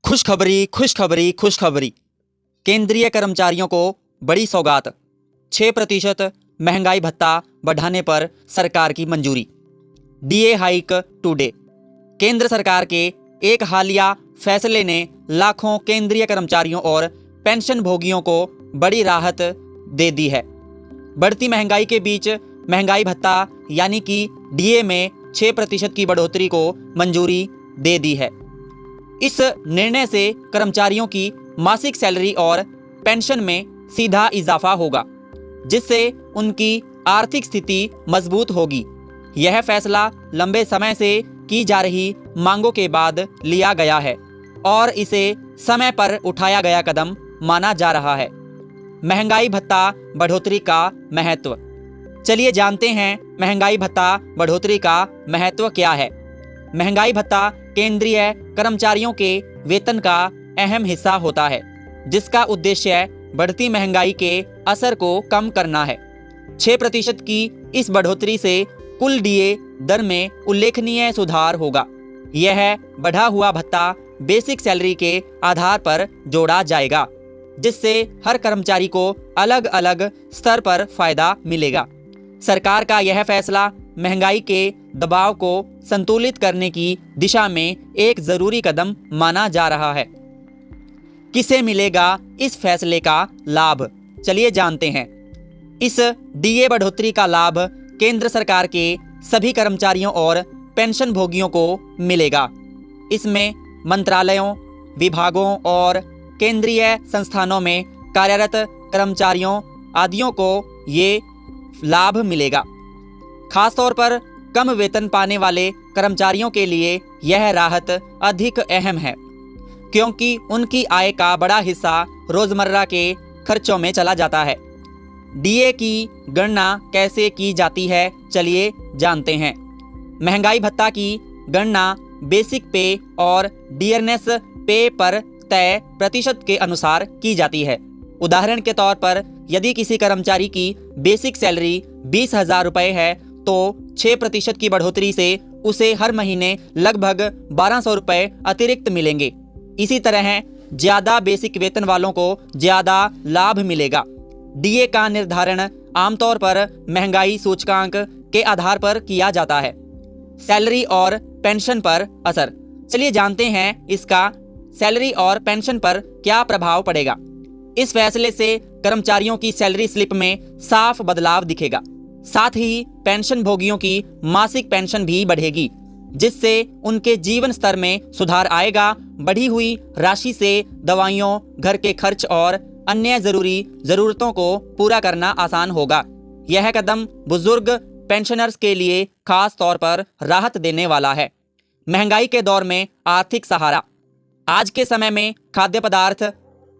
खुशखबरी खुशखबरी खुशखबरी। केंद्रीय कर्मचारियों को बड़ी सौगात। 6% महंगाई भत्ता बढ़ाने पर सरकार की मंजूरी। DA hike today. केंद्र सरकार के एक हालिया फैसले ने लाखों केंद्रीय कर्मचारियों और पेंशन भोगियों को बड़ी राहत दे दी है। बढ़ती महंगाई के बीच महंगाई भत्ता यानी कि डीए में 6% की बढ़ोतरी को मंजूरी दे दी है। इस निर्णय से कर्मचारियों की मासिक सैलरी और पेंशन में सीधा इजाफा होगा, जिससे उनकी आर्थिक स्थिति मजबूत होगी। यह फैसला लंबे समय से की जा रही मांगों के बाद लिया गया है और इसे समय पर उठाया गया कदम माना जा रहा है। महंगाई भत्ता बढ़ोतरी का महत्व। चलिए जानते हैं महंगाई भत्ता बढ़ोतरी का महत्व क्या है। महंगाई भत्ता केंद्रीय कर्मचारियों के वेतन का अहम हिस्सा होता है, जिसका उद्देश्य बढ़ती महंगाई के असर को कम करना है। 6% की इस बढ़ोतरी से कुल डीए दर में उल्लेखनीय सुधार होगा। यह बढ़ा हुआ भत्ता बेसिक सैलरी के आधार पर जोड़ा जाएगा, जिससे हर कर्मचारी को अलग अलग स्तर पर फायदा मिलेगा। सरकार का यह फैसला महंगाई के दबाव को संतुलित करने की दिशा में एक जरूरी कदम माना जा रहा है। किसे मिलेगा इस फैसले का लाभ? चलिए जानते हैं। इस डीए बढ़ोतरी का लाभ केंद्र सरकार के सभी कर्मचारियों और पेंशन भोगियों को मिलेगा। इसमें मंत्रालयों, विभागों और केंद्रीय संस्थानों में कार्यरत कर्मचारियों आदियों को ये लाभ मिलेगा। खासतौर पर कम वेतन पाने वाले कर्मचारियों के लिए यह राहत अधिक अहम है, क्योंकि उनकी आय का बड़ा हिस्सा रोजमर्रा के खर्चों में चला जाता है। डीए की गणना कैसे की जाती है, चलिए जानते हैं। महंगाई भत्ता की गणना बेसिक पे और डियरनेस पे पर तय प्रतिशत के अनुसार की जाती है। उदाहरण के तौर पर यदि किसी कर्मचारी की बेसिक सैलरी 20,000 रुपये है, तो 6% की बढ़ोतरी से उसे हर महीने लगभग 1,200 रुपये अतिरिक्त मिलेंगे। इसी तरह ज्यादा बेसिक वेतन वालों को ज्यादा लाभ मिलेगा। डीए का निर्धारण आमतौर पर महंगाई सूचकांक के आधार पर किया जाता है। सैलरी और पेंशन पर असर। चलिए जानते हैं इसका सैलरी और पेंशन पर क्या प्रभाव पड़ेगा। इस फैसले से कर्मचारियों की सैलरी स्लिप में साफ बदलाव दिखेगा। साथ ही पेंशन भोगियों की मासिक पेंशन भी बढ़ेगी, जिससे उनके जीवन स्तर में सुधार आएगा। बढ़ी हुई राशि से दवाइयों, घर के खर्च और अन्य जरूरी जरूरतों को पूरा करना आसान होगा। यह कदम बुजुर्ग पेंशनर्स के लिए खास तौर पर राहत देने वाला है। महंगाई के दौर में आर्थिक सहारा। आज के समय में खाद्य पदार्थ,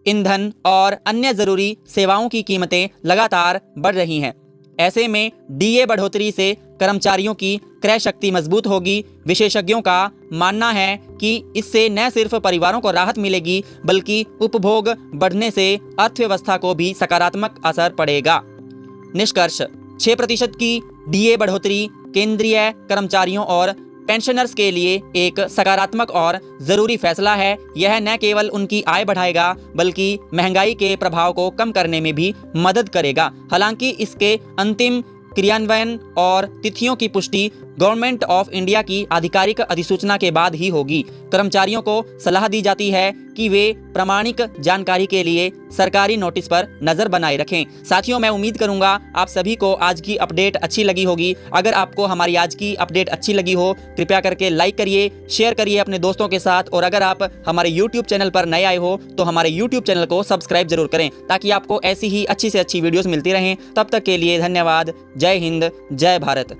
ईंधन और अन्य जरूरी सेवाओं की कीमतें लगातार बढ़ रही हैं। ऐसे में डीए बढ़ोतरी से कर्मचारियों की क्रय शक्ति मजबूत होगी। विशेषज्ञों का मानना है कि इससे न सिर्फ परिवारों को राहत मिलेगी, बल्कि उपभोग बढ़ने से अर्थव्यवस्था को भी सकारात्मक असर पड़ेगा। निष्कर्ष: 6% की डीए बढ़ोतरी केंद्रीय कर्मचारियों और पेंशनर्स के लिए एक सकारात्मक और जरूरी फैसला है। यह न केवल उनकी आय बढ़ाएगा, बल्कि महंगाई के प्रभाव को कम करने में भी मदद करेगा। हालांकि इसके अंतिम क्रियान्वयन और तिथियों की पुष्टि गवर्नमेंट ऑफ इंडिया की आधिकारिक अधिसूचना के बाद ही होगी। कर्मचारियों को सलाह दी जाती है कि वे प्रामाणिक जानकारी के लिए सरकारी नोटिस पर नजर बनाए रखें। साथियों, मैं उम्मीद करूंगा आप सभी को आज की अपडेट अच्छी लगी होगी। अगर आपको हमारी आज की अपडेट अच्छी लगी हो, कृपया करके लाइक करिए, शेयर करिए अपने दोस्तों के साथ, और अगर आप हमारे YouTube चैनल पर नए आए हो तो हमारे YouTube चैनल को सब्सक्राइब जरूर करें, ताकि आपको ऐसी ही अच्छी से अच्छी वीडियोस मिलती रहें। तब तक के लिए धन्यवाद। जय हिंद, जय भारत।